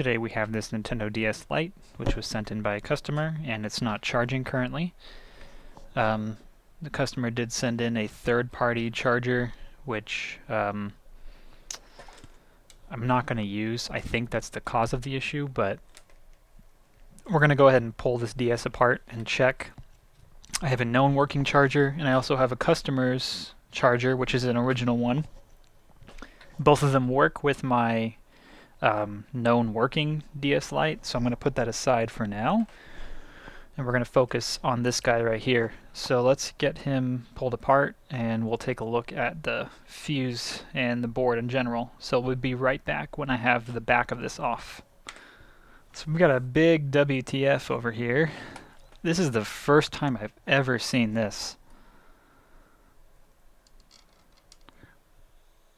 Today we have this Nintendo DS Lite, which was sent in by a customer, and it's not charging currently. The customer did send in a third-party charger, which I'm not going to use. I think that's the cause of the issue, but we're going to go ahead and pull this DS apart and check. I have a known working charger, and I also have a customer's charger, which is an original one. Both of them work with my known working DS Lite, so I'm going to put that aside for now. And we're going to focus on this guy right here. So let's get him pulled apart and we'll take a look at the fuse and the board in general. So we'll be right back when I have the back of this off. So we've got a big WTF over here. This is the first time I've ever seen this.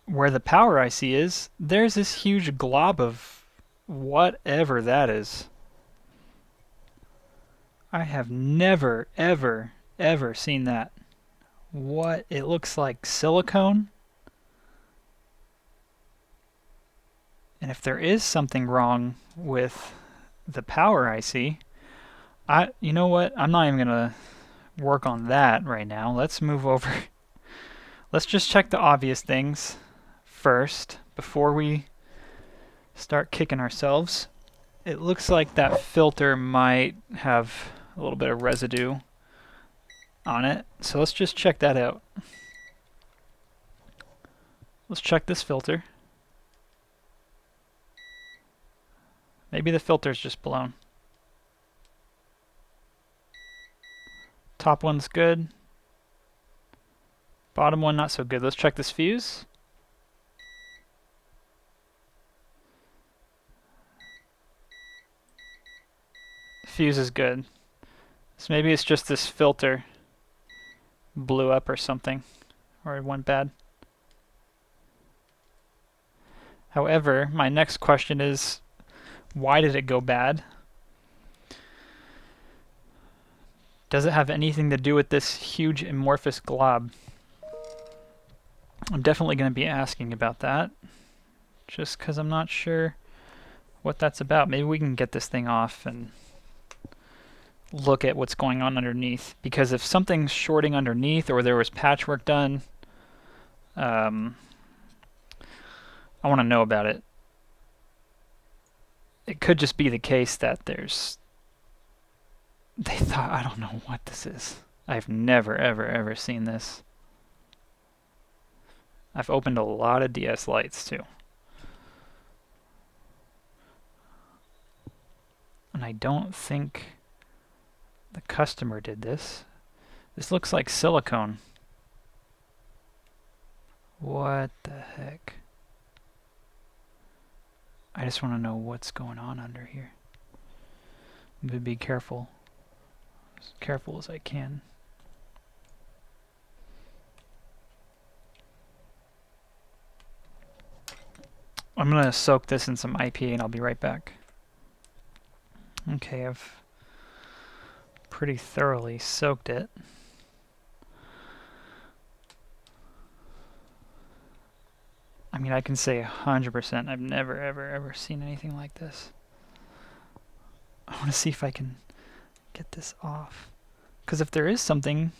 Where the power IC is, there's this huge glob of whatever that is. I have never, ever seen that. What? It looks like silicone? And if there is something wrong with the power IC, you know what? I'm not even going to work on that right now. Let's move over. Let's just check the obvious things first before we start kicking ourselves. It looks like that filter might have a little bit of residue on it. So let's just check that out. Let's check this filter. Maybe the filter's just blown. Top one's good. Bottom one not so good. Let's check this fuse. The fuse is good. So maybe it's just this filter blew up or something, or it went bad. However, my next question is, why did it go bad? Does it have anything to do with this huge amorphous glob? I'm definitely going to be asking about that, just because I'm not sure what that's about. Maybe we can get this thing off and look at what's going on underneath, because if something's shorting underneath or there was patchwork done, I want to know about it. It could just be the case that they thought, I don't know what this is. I've never, ever seen this. I've opened a lot of DS Lites too. And I don't think the customer did this. This looks like silicone. What the heck? I just want to know what's going on under here. I'm going to be careful. As careful as I can. I'm going to soak this in some IPA and I'll be right back. Okay, I've pretty thoroughly soaked it. I mean, I can say 100% I've never, ever seen anything like this. I want to see if I can get this off. Because if there is something,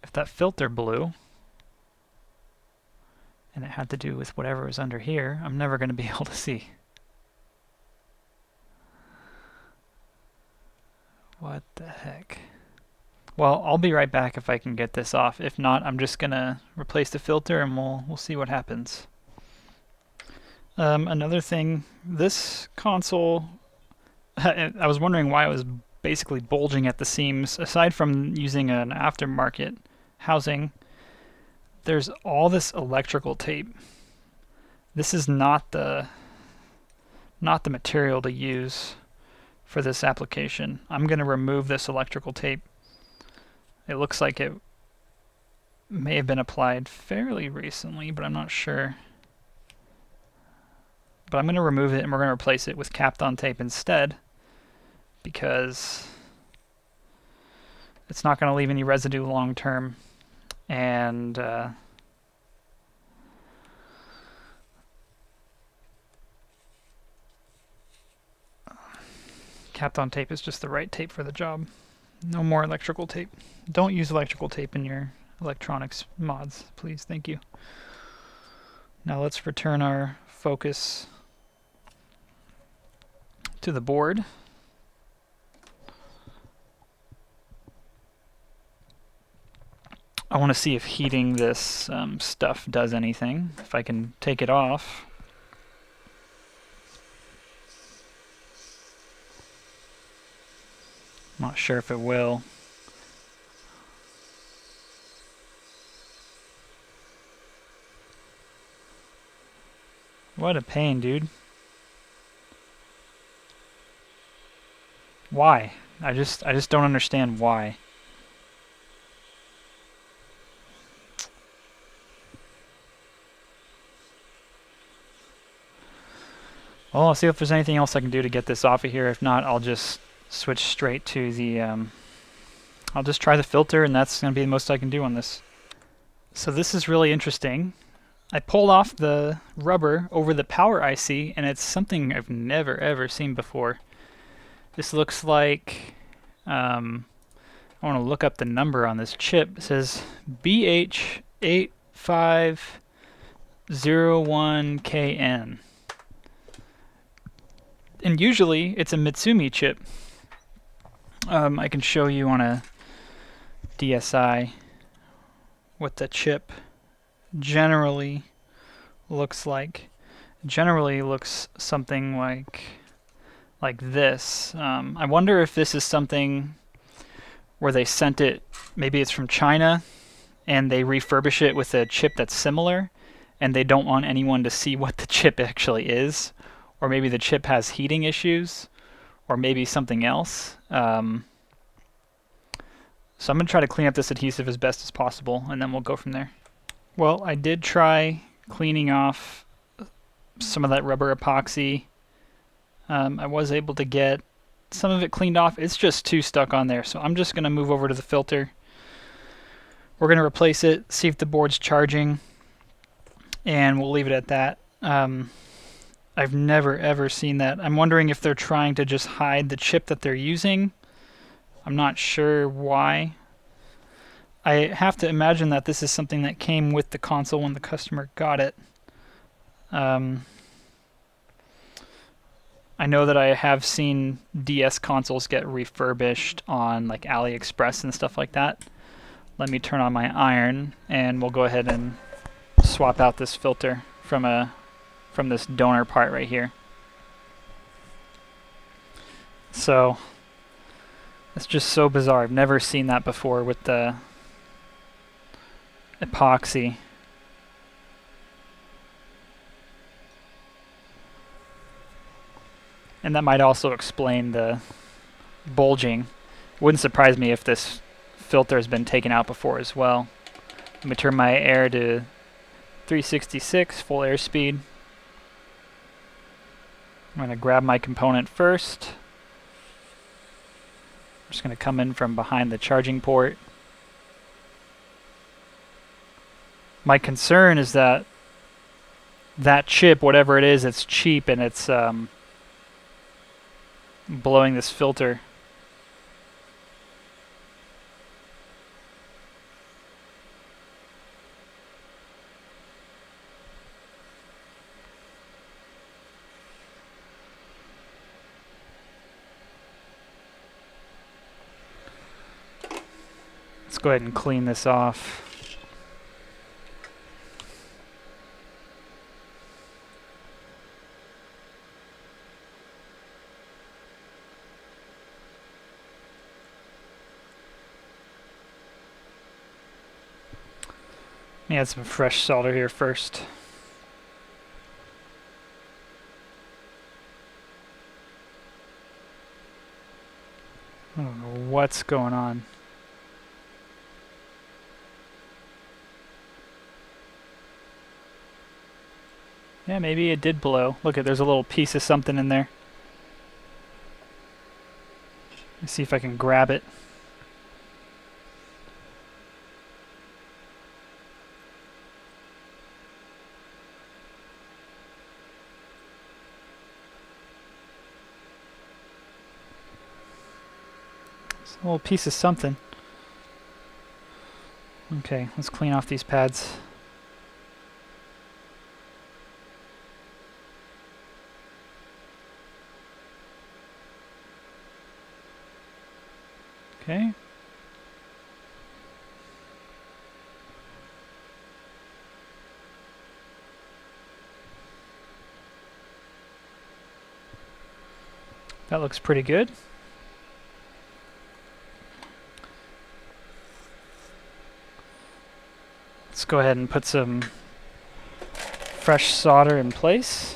if that filter blew, and it had to do with whatever was under here, I'm never going to be able to see. What the heck? Well, I'll be right back if I can get this off. If not, I'm just gonna replace the filter and we'll see what happens. Another thing, this console, I was wondering why it was basically bulging at the seams. Aside from using an aftermarket housing, there's all this electrical tape. This is not the material to use for this application. I'm going to remove this electrical tape. It looks like it may have been applied fairly recently, but I'm not sure. But I'm going to remove it and we're going to replace it with Kapton tape instead, because it's not going to leave any residue long term. And Kapton tape is just the right tape for the job. No more electrical tape. Don't use electrical tape in your electronics mods, please. Thank you. Now let's return our focus to the board. I want to see if heating this stuff does anything. If I can take it off. I'm not sure if it will. What a pain, dude. Why? I just don't understand why. Well, I'll see if there's anything else I can do to get this off of here. If not, I'll just switch straight to the... I'll just try the filter, and that's going to be the most I can do on this. So this is really interesting. I pulled off the rubber over the power IC, and it's something I've never ever seen before. This looks like... I want to look up the number on this chip. It says BH8501KN. And usually it's a Mitsumi chip. I can show you on a DSi what the chip generally looks like. Generally looks something like this. I wonder if this is something where they sent it, maybe it's from China, and they refurbish it with a chip that's similar, and they don't want anyone to see what the chip actually is. Or maybe the chip has heating issues, or maybe something else. So I'm going to try to clean up this adhesive as best as possible, and then we'll go from there. Well, I did try cleaning off some of that rubber epoxy. I was able to get some of it cleaned off. It's just too stuck on there, so I'm just going to move over to the filter. We're going to replace it, see if the board's charging, and we'll leave it at that. I've never ever seen that. I'm wondering if they're trying to just hide the chip that they're using. I'm not sure why. I have to imagine that this is something that came with the console when the customer got it. I know that I have seen DS consoles get refurbished on like AliExpress and stuff like that. Let me turn on my iron, and we'll go ahead and swap out this filter from this donor part right here. So it's just so bizarre. I've never seen that before with the epoxy. And that might also explain the bulging. Wouldn't surprise me if this filter has been taken out before as well. Let me turn my air to 366, full airspeed. I'm going to grab my component first. I'm just going to come in from behind the charging port. My concern is that that chip, whatever it is, it's cheap and it's blowing this filter. Let's go ahead and clean this off. Add some fresh solder here first. I don't know what's going on. Yeah, maybe it did blow. Look at, there's a little piece of something in there. Let's see if I can grab it. It's a little piece of something. Okay, let's clean off these pads. Okay. That looks pretty good. Let's go ahead and put some fresh solder in place.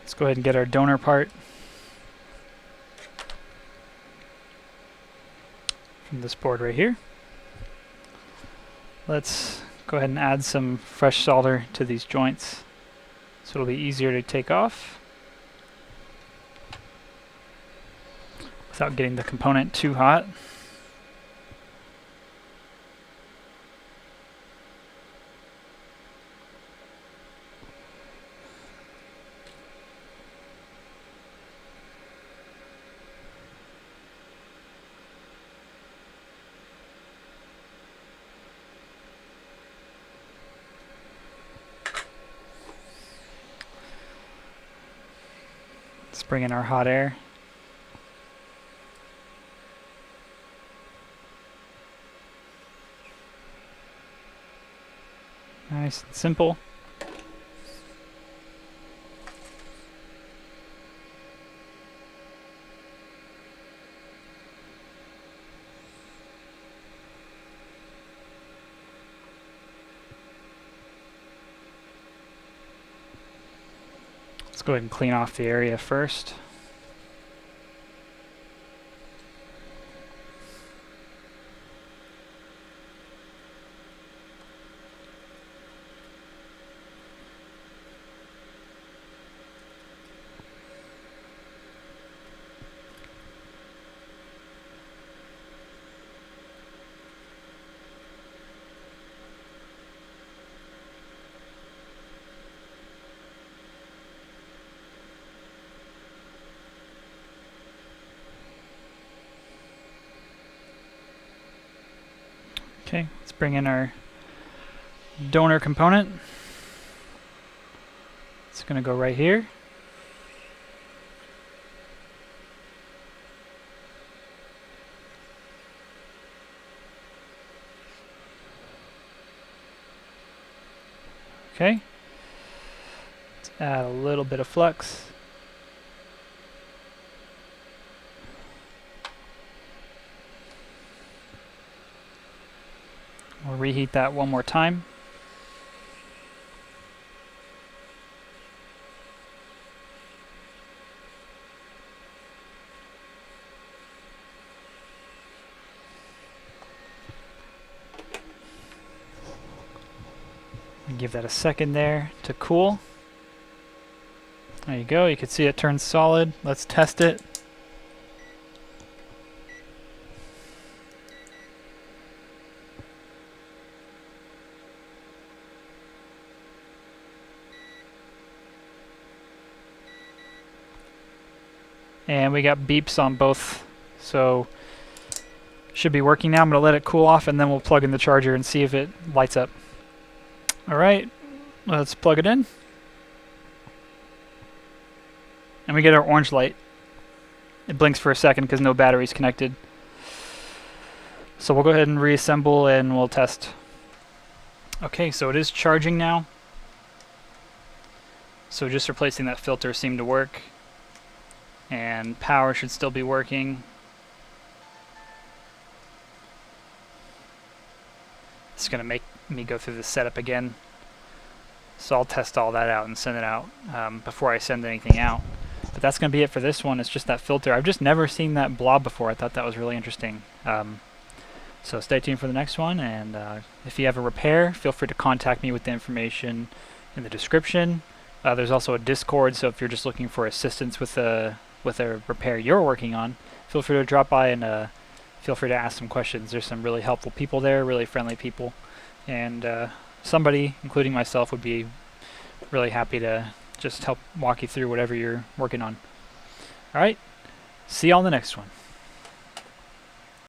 Let's go ahead and get our donor part from this board right here. Let's go ahead and add some fresh solder to these joints so it'll be easier to take off without getting the component too hot. Let's bring in our hot air. Nice and simple. Let's go ahead and clean off the area first. Okay, let's bring in our donor component. It's going to go right here. Okay, let's add a little bit of flux. We'll reheat that one more time. Give that a second there to cool. There you go, you can see it turns solid. Let's test it. And we got beeps on both, so should be working now. I'm going to let it cool off and then we'll plug in the charger and see if it lights up. Alright, let's plug it in. And we get our orange light. It blinks for a second because no battery's connected. So we'll go ahead and reassemble and we'll test. Okay, so it is charging now. So just replacing that filter seemed to work. And power should still be working. It's going to make me go through the setup again. So I'll test all that out and send it out before I send anything out. But that's going to be it for this one. It's just that filter. I've just never seen that blob before. I thought that was really interesting. So stay tuned for the next one, and if you have a repair, feel free to contact me with the information in the description. There's also a Discord, so if you're just looking for assistance with a repair you're working on, feel free to drop by and feel free to ask some questions. There's some really helpful people there, really friendly people, and somebody, including myself, would be really happy to just help walk you through whatever you're working on. Alright, see you on the next one.